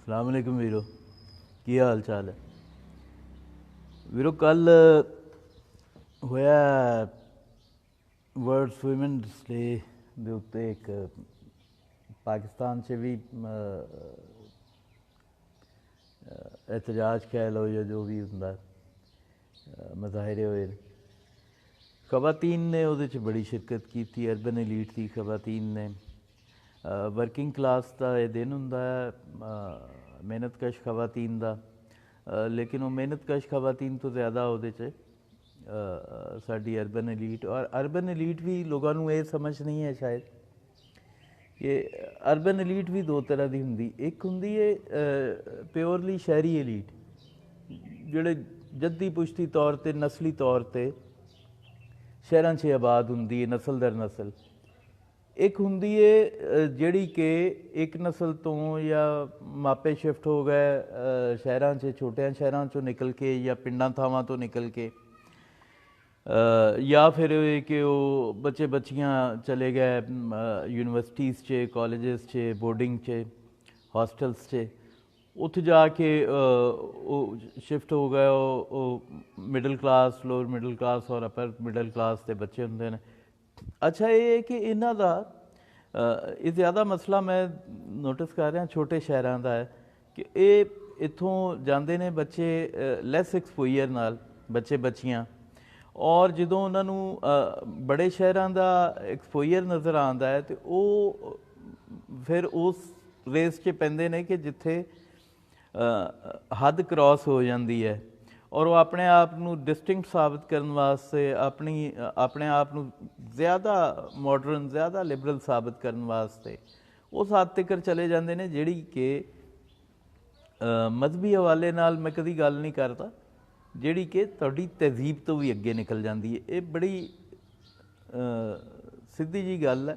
अस्सलाम वालेकुम वीरो, की हाल चाल है वीरो। कल होया वर्ल्ड वुमेन्स डे दे उत्ते एक पाकिस्तान च भी एहतजाज कह लो या जो भी होंदा मुजाहरे होए। खवातीन ने उहदे च बड़ी शिरकत की थी, अर्बन एलीट थी खवातीन ने। वर्किंग क्लास का यह दिन होंदा मेहनतकश खवातीन का, लेकिन वो मेहनतकश खवातीन तो ज़्यादा उहदे च साडी अर्बन एलीट, और अर्बन एलीट भी लोगों को ये समझ नहीं है शायद कि अर्बन एलीट भी दो तरह की होंदी। एक होंदी है प्योरली शहरी एलीट, जिहड़े जद्दी पुश्ती तौर पर नस्ली तौर पर शहरां 'च आबाद होंदी है नस्ल दर नस्ल। एक होंदी है जिहड़ी कि एक नस्ल तो या मापे शिफ्ट हो गए शहरां 'च, छोटियां शहरां 'चों निकल के या पिंडां थावां तो निकल के, या फिर कि वो बच्चे बच्चियां चले गए यूनिवर्सिटीज़ च, कॉलेजेस च, बोर्डिंग च, हॉस्टल्स च, उत्थे जाके शिफ्ट हो गए। Middle class, lower middle class और अपर मिडल क्लास के बच्चे होंदे ने। अच्छा ये है कि इन्हां दा ये ज़्यादा मसला मैं नोटिस कर रहा छोटे शहरों का है कि ये इत्थों जाते ने बच्चे लैस एक्सपोजर नाल, बच्चे बच्चियां, और जदों उन्होंने बड़े शहरों का एक्सपोजर नज़र आता है तो वो फिर उस रेस च पैंदे ने कि जिथे हद क्रॉस हो जाती है, और वो अपने आप को डिस्टिंक्ट साबित करने वास्ते अपने आप को ज़्यादा मॉडर्न, ज़्यादा लिबरल साबित करने वास्ते उस हद तक चले जाते हैं जिहड़ी कि मजहबी हवाले नाल मैं कभी गल नहीं करता, जिहड़ी कि तुहाडी तहजीब तो भी अगे निकल जाती है। ये बड़ी सीधी जी गल है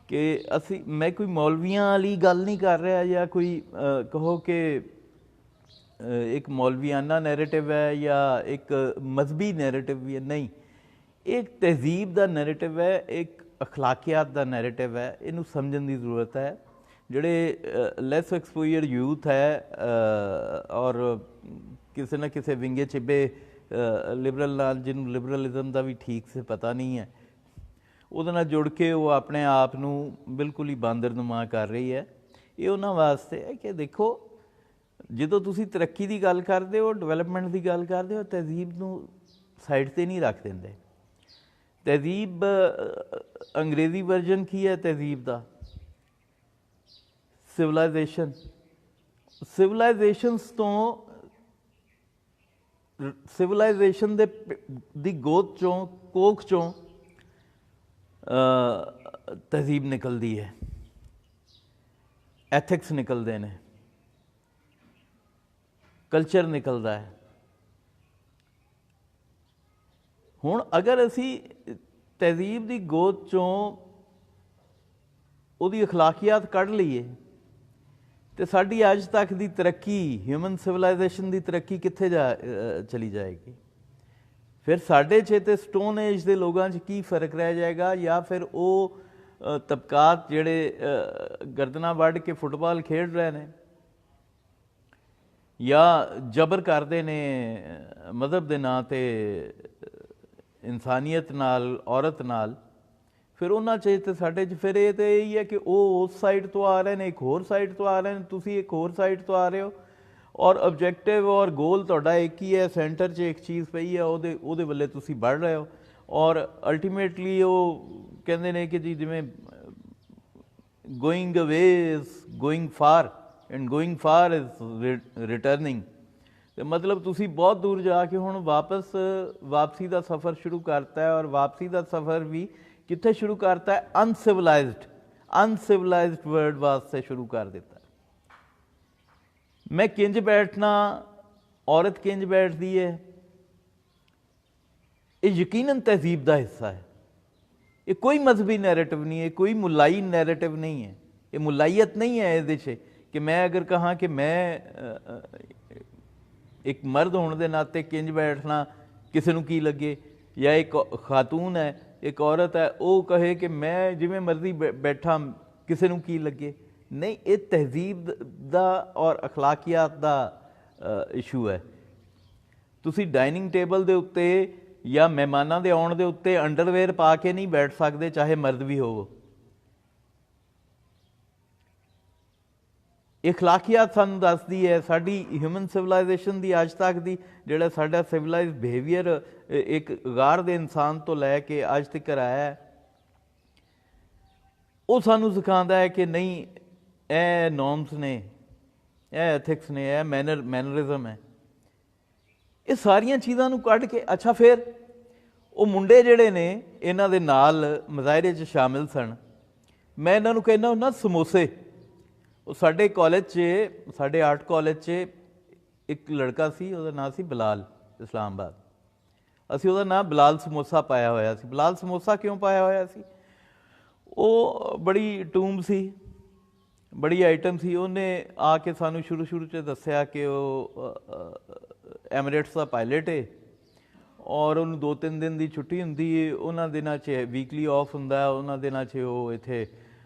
कि असी, मैं कोई मौलवियां वाली गल नहीं कर रहा या कोई कहो कि एक मौलवियाना नैरेटिव है या एक मजहबी नैरेटिव भी है, नहीं, एक तहजीब का नैरेटिव है, एक अखलाकियात का नैरेटिव है। इनू समझने की जरूरत है। जिहड़े लैस एक्सपोजर यूथ है और किसी न किसी विंगे चिब्बे लिबरल नाल, जिन्होंने लिबरलिज्म का भी ठीक से पता नहीं है, उहदे नाल जुड़ के वो अपने आप नू बिल्कुल ही बांदरनुमा कर रही है। ये उन्हां वास्ते है कि देखो, ਜਦੋਂ ਤੁਸੀਂ तरक्की की गल करते हो, डिवेलपमेंट की गल करते हो, तहजीब नू साइड से नहीं रख देंगे। तहजीब अंग्रेजी वर्जन की है तहजीब का, सिविलाइजेशन। सिविलाइजेशनस तो सिविलाइजेशन दी गोद चों, कोख चों तहजीब निकलती है, एथिक्स निकलते हैं, कल्चर निकलता है। हुण अगर असी तहजीब की गोद चों उहदी अखलाकियात कढ़ लीए तो साडी अज तक की तरक्की, ह्यूमन सिविलाइजेशन की तरक्की कित्थे चली जाएगी। फिर साडे च ते स्टोन एज के लोगों च की फर्क रह जाएगा, या फिर वो तबकात जिहड़े गर्दना वढ़ के फुटबॉल खेड रहे हैं या जबर करते ने मजहब के नाँ ते इंसानियत नाल, औरत नाल, फिर उन्हां च ते साडे च फिर ये तो यही है कि वो उस साइड तो आ रहे हैं, एक होर साइड तो आ रहे हैं, तुसी एक होर साइड तो आ रहे हो, और ऑब्जैक्टिव और गोल तुहाडा एक ही है, सेंटर च एक चीज़ पई है, उहदे वल्ले तुसी बढ़ रहे हो। और अल्टीमेटली वो कहते हैं कि जी जिवें going away is going far and going far is returning. तो मतलब तुसी बहुत दूर जाके हुण वापसी का सफ़र शुरू करता है, और वापसी का सफ़र भी कित्थे शुरू करता है, अनसिविलाइज्ड वर्ल्ड वास्ते शुरू कर दिता है। मैं किंज बैठना, औरत किंज बैठती है, ये यकीनन तहजीब का हिस्सा है। ये कोई मजहबी नैरेटिव नहीं है, कोई मुलाई नैरेटिव नहीं है, ये मुलाइयत नहीं है ये कि मैं अगर कहाँ कि मैं एक मर्द होने के नाते किंज बैठना किसी को की लगे, या एक खातून है, एक औरत है, वो कहे कि मैं जिमें मर्जी बैठा किसी को की लगे, नहीं, ये तहजीब दा और अखलाकियात दा इशू है। तुसी डाइनिंग टेबल दे उत्ते या मेहमानां दे आउण दे उत्ते अंडरवेयर पा के नहीं बैठ सकते, चाहे मर्द भी होवो। इखलाकियात सानूं दसदी है, साडी ह्यूमन सिविलाइजेशन दी अज तक दी जिहड़ा साडा सिविलाइज बिहेवियर एक गार दे इंसान तो लैके अज तक आया है, वो सानूं सिखांदा है कि नहीं ਇਹ ਨੋਰਮਸ ਨੇ, ਇਹ ਐਥਿਕਸ ਨੇ, ਇਹ ਮੈਨਰਿਜ਼ਮ ਹੈ। ਇਹ ਸਾਰੀਆਂ ਚੀਜ਼ਾਂ ਨੂੰ ਕੱਢ ਕੇ ਅੱਛਾ ਫਿਰ ਉਹ ਮੁੰਡੇ ਜਿਹੜੇ ਨੇ ਇਹਨਾਂ ਦੇ ਨਾਲ ਮੁਜ਼ਾਹਰੇ 'ਚ ਸ਼ਾਮਿਲ ਸਨ, ਮੈਂ ਇਹਨਾਂ ਨੂੰ ਕਹਿੰਦਾ ਹੁੰਦਾ ਸਮੋਸੇ। ਉਹ ਸਾਡੇ ਕਾਲਜ 'ਚ, ਸਾਡੇ ਆਰਟ ਕਾਲਜ 'ਚ ਇੱਕ ਲੜਕਾ ਸੀ, ਉਹਦਾ ਨਾਂ ਸੀ ਬਲਾਲ, ਇਸਲਾਮਾਬਾਦ। ਅਸੀਂ ਉਹਦਾ ਨਾਂ ਬਲਾਲ ਸਮੋਸਾ ਪਾਇਆ ਹੋਇਆ ਸੀ। ਬਲਾਲ ਸਮੋਸਾ ਕਿਉਂ ਪਾਇਆ ਹੋਇਆ ਸੀ? ਉਹ ਬੜੀ ਟੂਮ ਸੀ, बड़ी आइटम सी। उन्हें आके सानू शुरू च दसिया कि एमरेट्स का पायलट है और उन्होंने 2-3 दिन की छुट्टी होंगी है, उन्होंने दिनों च वीकली ऑफ होंदा है, उन्होंने दिनों च वो इत्थे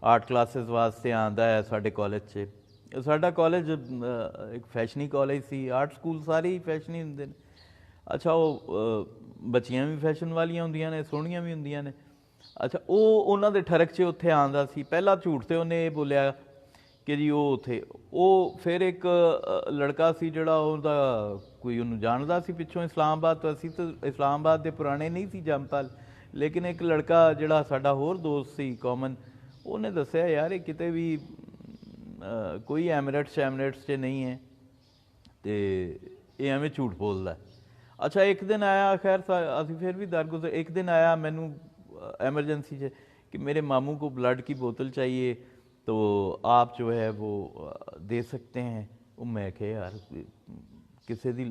आर्ट क्लासिस वास्ते आंदा है साडे कॉलेज च। साडा कॉलेज एक फैशनी कॉलेज सी, आर्ट स्कूल सारे ही फैशनी होंदे ने। अच्छा, वो बच्चियां भी फैशन वालियां होंदियां ने, सोहणियां भी होंदियां ने। अच्छा, वो उन्होंने दे ठरक च उत्थे आंदा सी। पहला झूठ तो उन्हें बोलिया कि जी वो उत्थे, वो फिर एक लड़का सी जिहड़ा उहदा कोई उन्होंने जानदा सी पिछों इस्लामाबाद तो। असीं तो इस्लामाबाद के पुराने नहीं सी जंमपल, लेकिन एक लड़का जिहड़ा साडा होर दोस्त सी कॉमन, उन्हें दस्सिया यार ये किते भी कोई एमरेट्स च नहीं है, तो ये एवें झूठ बोलदा। अच्छा, एक दिन आया, खैर असीं फिर भी दरगुजर, एक दिन आया मैनू एमरजेंसी च कि मेरे मामू को ब्लड की बोतल चाहिए, तो आप जो है वो दे सकते हैं। वो मैं कहा यार किसी दी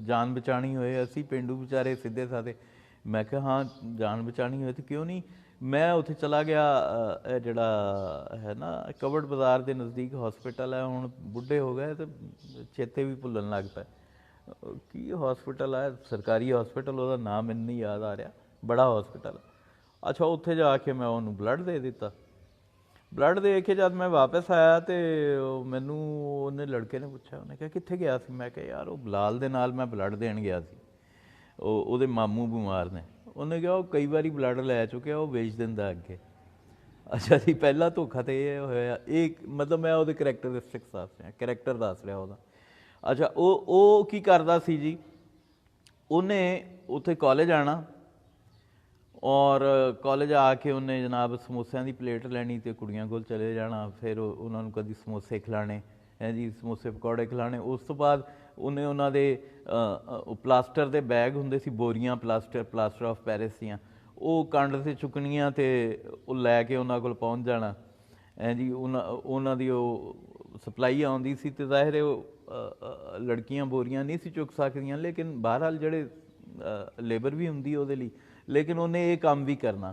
जान बचानी होए, असी पेंडू बेचारे सीधे साधे, मैं कहा हाँ जान बचानी होए तो क्यों नहीं। मैं उत्थे चला गया, जिहड़ा है ना कवर्ड बाज़ार के नज़दीक हॉस्पिटल है, हुण बुढ़े हो गए तो चेते भी भुलन लग पे की हॉस्पिटल है, सरकारी हॉस्पिटल, उसका नाम मैनूं नहीं याद आ रहा, बड़ा हॉस्पिटल। अच्छा, उत्थे जाके मैं उन्होंने ब्लड दे दिता। ब्लड दे के जब मैं वापस आया तो मैनू उन्हें लड़के ने पूछा, उन्हें कहा कित्थे गया सी? मैं कहा यार वो बिलाल दे नाल मैं ब्लड देन गया सी, ਉਹਦੇ ਮਾਮੂ ਬਿਮਾਰ ਨੇ। ਉਹਨੇ ਕਿਹਾ ਉਹ ਕਈ ਵਾਰੀ ਬਲੱਡ ਲੈ ਚੁੱਕਿਆ, ਉਹ ਵੇਚ ਦਿੰਦਾ ਅੱਗੇ। ਅੱਛਾ ਜੀ, ਪਹਿਲਾ ਧੋਖਾ ਤਾਂ ਇਹ ਹੋਇਆ। ਇਹ ਮਤਲਬ ਮੈਂ ਉਹਦੇ ਕਰੈਕਟਰਿਸਟਿਕਸ ਦੱਸ ਰਿਹਾ, ਕਰੈਕਟਰ ਦੱਸ ਰਿਹਾ ਉਹਦਾ। ਅੱਛਾ, ਉਹ ਕੀ ਕਰਦਾ ਸੀ ਜੀ, ਉਹਨੇ ਉੱਥੇ ਕਾਲਜ ਆਉਣਾ और कॉलेज आके उन्हें जनाब समोसियां की प्लेट लैनी तो कुड़ियां कोल चले जाना, फिर उन्होंने कभी समोसे खिलाने हैं जी, समोसे पकौड़े खिलाने। उस तो बाद उन्हें उन्होंने प्लास्टर के बैग होंदे सी, बोरियां प्लास्टर ऑफ पैरिस दियां, वो कंड से चुकनियां तो लैके उन्होंने कोल पहुँच जाना है जी। उन्हों की सप्लाई आउंदी सी ते ज़ाहिर है लड़कियां बोरियां नहीं सी चुक सकदियां, लेकिन बहरहाल जिहड़े लेबर भी हुंदी उहदे लई, लेकिन उन्हें ये काम भी करना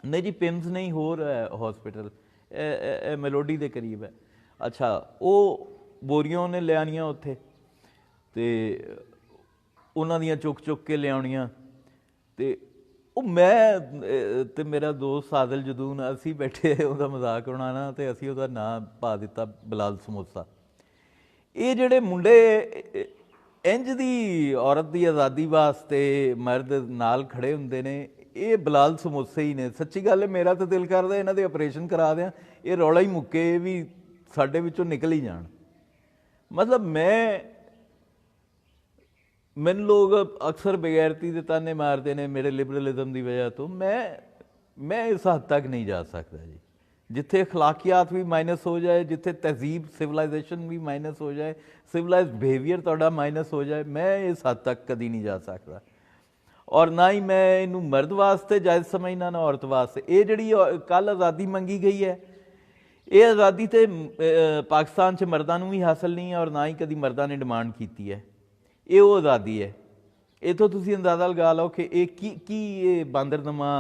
नहीं जी। पिम्स नहीं हो रहा है हॉस्पिटल, मेलोडी के करीब है। अच्छा, वो बोरियां उन्हें ले आनियां उत्थे ते उन्हां दियां चुक चुक के लियाउणियां ते मैं ते मेरा दोस्त सादल जदून असी बैठे उहदा मजाक उड़ाना ते असी उहदा नाम पा दिता बिलाल समोसा। ये जिहड़े मुंडे इंज दी औरत की आज़ादी वास्ते मर्द नाल खड़े हुंदे ने, ये बिलाल समोसे ही ने। सच्ची गल है, मेरा तो दिल करदा इन्हां दे ऑपरेशन करा दें, ये रौला ही मुक्के भी साडे विचों निकल ही जाण। मतलब मैनूं लोग अक्सर बेगैरती दे ताने मारते हैं मेरे लिबरलिज्म की वजह तो। मैं इस हद तक नहीं जा सकता जी, जिथे अखलाकियात भी माइनस हो जाए, जिथे तहजीब सिविलाइजेशन भी माइनस हो जाए, सिविलाइज बिहेवियर तुहाडा माइनस हो जाए, मैं इस हद तक कभी नहीं जा सकता। और ना ही मैं इनू मर्द वास्ते जायज़ समझना, ना औरत वास्ते। ये जिहड़ी कल आज़ादी मंगी गई है, ये आज़ादी तो पाकिस्तान च मर्दां नूं भी हासिल नहीं है और ना ही कभी मर्दां ने डिमांड की है। ये वो आज़ादी है। इतों तुसीं अंदाज़ा लगा लो कि ये बांदरनमा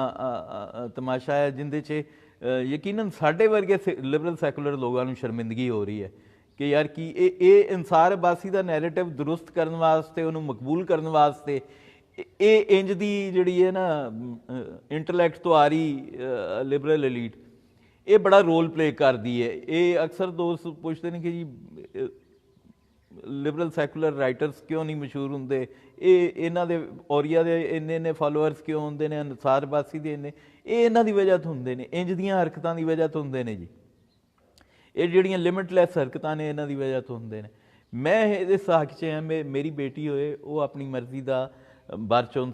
तमाशा है जिंदे च यकीनन साढ़े वर्गे लिबरल सैकुलर लोगों को शर्मिंदगी हो रही है कि यार कि ये इंसार बासी का नैरेटिव दुरुस्त करने वास्ते, उन्होंने मकबूल करने वास्ते ये इंज दी जिहड़ी है ना इंटलैक्ट तो आ रही लिबरल एलीट, ਇਹ ਬੜਾ ਰੋਲ ਪਲੇ ਕਰਦੀ ਹੈ। ਇਹ ਅਕਸਰ ਦੋਸਤ ਪੁੱਛਦੇ ਨੇ ਕਿ ਜੀ ਲਿਬਰਲ ਸੈਕੂਲਰ ਰਾਈਟਰਸ ਕਿਉਂ ਨਹੀਂ ਮਸ਼ਹੂਰ ਹੁੰਦੇ, ਇਹਨਾਂ ਦੇ ਔਰੀਆ ਦੇ ਇੰਨੇ ਫਾਲੋਅਰਸ ਕਿਉਂ ਹੁੰਦੇ ਨੇ, ਅਨਸਾਰ ਬਾਸੀ ਦੇ ਇੰਨੇ, ਇਹ ਇਹਨਾਂ ਦੀ ਵਜ੍ਹਾ ਤੋਂ ਹੁੰਦੇ ਨੇ, ਇੰਜ ਦੀਆਂ ਹਰਕਤਾਂ ਦੀ ਵਜ੍ਹਾ ਤੋਂ ਹੁੰਦੇ ਨੇ ਜੀ। ਇਹ ਜਿਹੜੀਆਂ ਲਿਮਿਟਲੈਸ ਹਰਕਤਾਂ ਨੇ ਇਹਨਾਂ ਦੀ ਵਜ੍ਹਾ ਤੋਂ ਹੁੰਦੇ ਨੇ। ਮੈਂ ਇਹਦੇ ਸਾਖ 'ਚ ਹਾਂ। ਮੇਰੀ ਬੇਟੀ ਹੋਏ, ਉਹ ਆਪਣੀ ਮਰਜ਼ੀ ਦਾ ਬਾਹਰ ਚੁਣ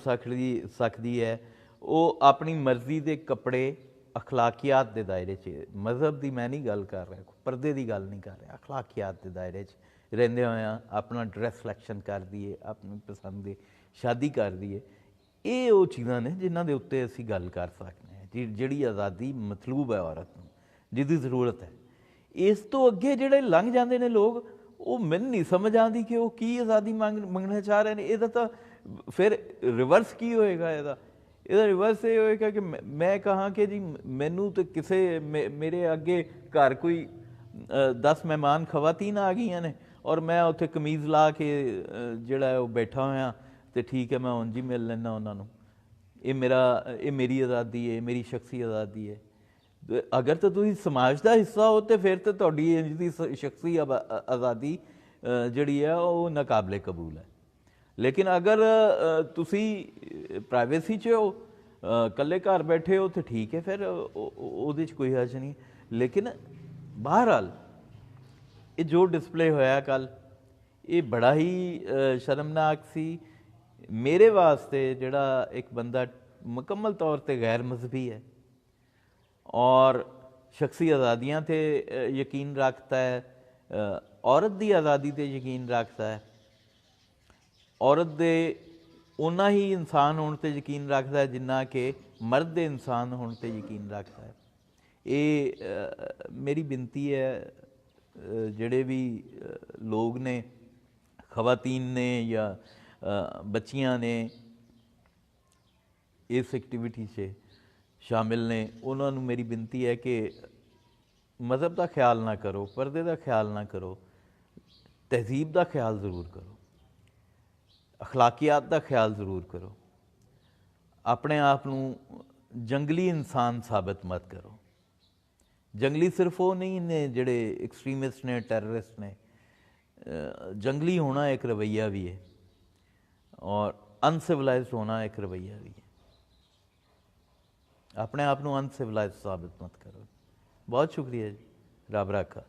ਸਕਦੀ ਹੈ। ਉਹ ਆਪਣੀ ਮਰਜ਼ੀ ਦੇ ਕੱਪੜੇ ਅਖਲਾਕੀਆਤ ਦੇ ਦਾਇਰੇ 'ਚ, ਮਜ਼ਹਬ ਦੀ ਮੈਂ ਨਹੀਂ ਗੱਲ ਕਰ ਰਿਹਾ, ਪਰਦੇ ਦੀ ਗੱਲ ਨਹੀਂ ਕਰ ਰਿਹਾ, ਅਖਲਾਕੀਆਤ ਦੇ ਦਾਇਰੇ 'ਚ ਰਹਿੰਦੇ ਹੋਇਆਂ ਆਪਣਾ ਡਰੈਸ ਸਿਲੈਕਸ਼ਨ ਕਰਦੀ ਹੈ, ਆਪਣੀ ਪਸੰਦ ਦੀ ਸ਼ਾਦੀ ਕਰਦੀ ਹੈ। ਇਹ ਉਹ ਚੀਜ਼ਾਂ ਨੇ ਜਿਨ੍ਹਾਂ ਦੇ ਉੱਤੇ ਅਸੀਂ ਗੱਲ ਕਰ ਸਕਦੇ ਹਾਂ, ਜਿਹੜੀ ਆਜ਼ਾਦੀ ਮਤਲੂਬ ਹੈ ਔਰਤ ਨੂੰ, ਜਿਹਦੀ ਜ਼ਰੂਰਤ ਹੈ। ਇਸ ਤੋਂ ਅੱਗੇ ਜਿਹੜੇ ਲੰਘ ਜਾਂਦੇ ਨੇ ਲੋਕ, ਉਹ ਮੈਨੂੰ ਨਹੀਂ ਸਮਝ ਆਉਂਦੀ ਕਿ ਉਹ ਕੀ ਆਜ਼ਾਦੀ ਮੰਗਣਾ ਚਾਹ ਰਹੇ ਨੇ। ਇਹਦਾ ਤਾਂ ਫਿਰ ਰਿਵਰਸ ਕੀ ਹੋਏਗਾ? ਇਹਦਾ ਰਿਵਰਸ ਇਹ ਹੋਏਗਾ ਕਿ ਮੈਂ ਕਹਾਂ ਕਿ ਜੀ ਮੈਨੂੰ ਤਾਂ ਕਿਸੇ ਮੇਰੇ ਅੱਗੇ ਘਰ ਕੋਈ 10 ਮਹਿਮਾਨ ਖਵਾਤੀਨ ਆ ਗਈਆਂ ਨੇ ਔਰ ਮੈਂ ਉੱਥੇ ਕਮੀਜ਼ ਲਾ ਕੇ ਜਿਹੜਾ ਉਹ ਬੈਠਾ ਹੋਇਆ, ਅਤੇ ਠੀਕ ਹੈ ਮੈਂ ਉਂਝ ਹੀ ਮਿਲ ਲੈਂਦਾ ਉਹਨਾਂ ਨੂੰ। ਇਹ ਮੇਰੀ ਆਜ਼ਾਦੀ ਹੈ, ਮੇਰੀ ਸ਼ਖਸੀ ਆਜ਼ਾਦੀ ਹੈ। ਅਗਰ ਤਾਂ ਤੁਸੀਂ ਸਮਾਜ ਦਾ ਹਿੱਸਾ ਹੋ ਤਾਂ ਫਿਰ ਤਾਂ ਤੁਹਾਡੀ ਇੰਜ ਦੀ ਸ਼ਖਸੀ ਆਜ਼ਾਦੀ ਜਿਹੜੀ ਹੈ ਉਹ ਨਾਕਾਬਲੇ ਕਬੂਲ ਹੈ। ਲੇਕਿਨ ਅਗਰ ਤੁਸੀਂ ਪ੍ਰਾਈਵੇਸੀ 'ਚ ਹੋ, ਇਕੱਲੇ ਘਰ ਬੈਠੇ ਹੋ, ਤਾਂ ਠੀਕ ਹੈ, ਫਿਰ ਉਹਦੇ 'ਚ ਕੋਈ ਹਰਜ ਨਹੀਂ। ਲੇਕਿਨ ਬਹਰਹਾਲ ਇਹ ਜੋ ਡਿਸਪਲੇ ਹੋਇਆ ਕੱਲ੍ਹ, ਇਹ ਬੜਾ ਹੀ ਸ਼ਰਮਨਾਕ ਸੀ ਮੇਰੇ ਵਾਸਤੇ, ਜਿਹੜਾ ਇੱਕ ਬੰਦਾ ਮੁਕੰਮਲ ਤੌਰ 'ਤੇ ਗੈਰ ਮਜ਼ਹਬੀ ਹੈ ਔਰ ਸ਼ਖਸੀ ਆਜ਼ਾਦੀਆਂ 'ਤੇ ਯਕੀਨ ਰੱਖਦਾ ਹੈ, ਔਰਤ ਦੀ ਆਜ਼ਾਦੀ 'ਤੇ ਯਕੀਨ ਰੱਖਦਾ ਹੈ, ਔਰਤ ਦੇ ਓਨਾ ਹੀ ਇਨਸਾਨ ਹੋਣ 'ਤੇ ਯਕੀਨ ਰੱਖਦਾ ਹੈ ਜਿੰਨਾ ਕਿ ਮਰਦ ਦੇ ਇਨਸਾਨ ਹੋਣ 'ਤੇ ਯਕੀਨ ਰੱਖਦਾ ਹੈ। ਇਹ ਮੇਰੀ ਬੇਨਤੀ ਹੈ, ਜਿਹੜੇ ਵੀ ਲੋਕ ਨੇ, ਖਵਾਤੀਨ ਨੇ ਜਾਂ ਬੱਚੀਆਂ ਨੇ, ਇਸ ਐਕਟੀਵਿਟੀ 'ਚ ਸ਼ਾਮਿਲ ਨੇ, ਉਹਨਾਂ ਨੂੰ ਮੇਰੀ ਬੇਨਤੀ ਹੈ ਕਿ ਮਜ਼ਹਬ ਦਾ ਖਿਆਲ ਨਾ ਕਰੋ, ਪਰਦੇ ਦਾ ਖਿਆਲ ਨਾ ਕਰੋ, ਤਹਿਜ਼ੀਬ ਦਾ ਖਿਆਲ ਜ਼ਰੂਰ ਕਰੋ, ਅਖਲਾਕੀਆਤ ਦਾ ਖਿਆਲ ਜ਼ਰੂਰ ਕਰੋ। ਆਪਣੇ ਆਪ ਨੂੰ ਜੰਗਲੀ ਇਨਸਾਨ ਸਾਬਤ ਮਤ ਕਰੋ। ਜੰਗਲੀ ਸਿਰਫ ਉਹ ਨਹੀਂ ਨੇ ਜਿਹੜੇ ਐਕਸਟ੍ਰੀਮਿਸਟ ਨੇ, ਟੈਰਰਿਸਟ ਨੇ। ਜੰਗਲੀ ਹੋਣਾ ਇੱਕ ਰਵੱਈਆ ਵੀ ਹੈ ਔਰ ਅਨਸਿਵਲਾਈਜ਼ਡ ਹੋਣਾ ਇੱਕ ਰਵੱਈਆ ਵੀ ਹੈ। ਆਪਣੇ ਆਪ ਨੂੰ ਅਨਸਿਵਲਾਈਜ਼ਡ ਸਾਬਤ ਮਤ ਕਰੋ। ਬਹੁਤ ਸ਼ੁਕਰੀਆ ਜੀ। ਰੱਬ ਰਾਖਾ।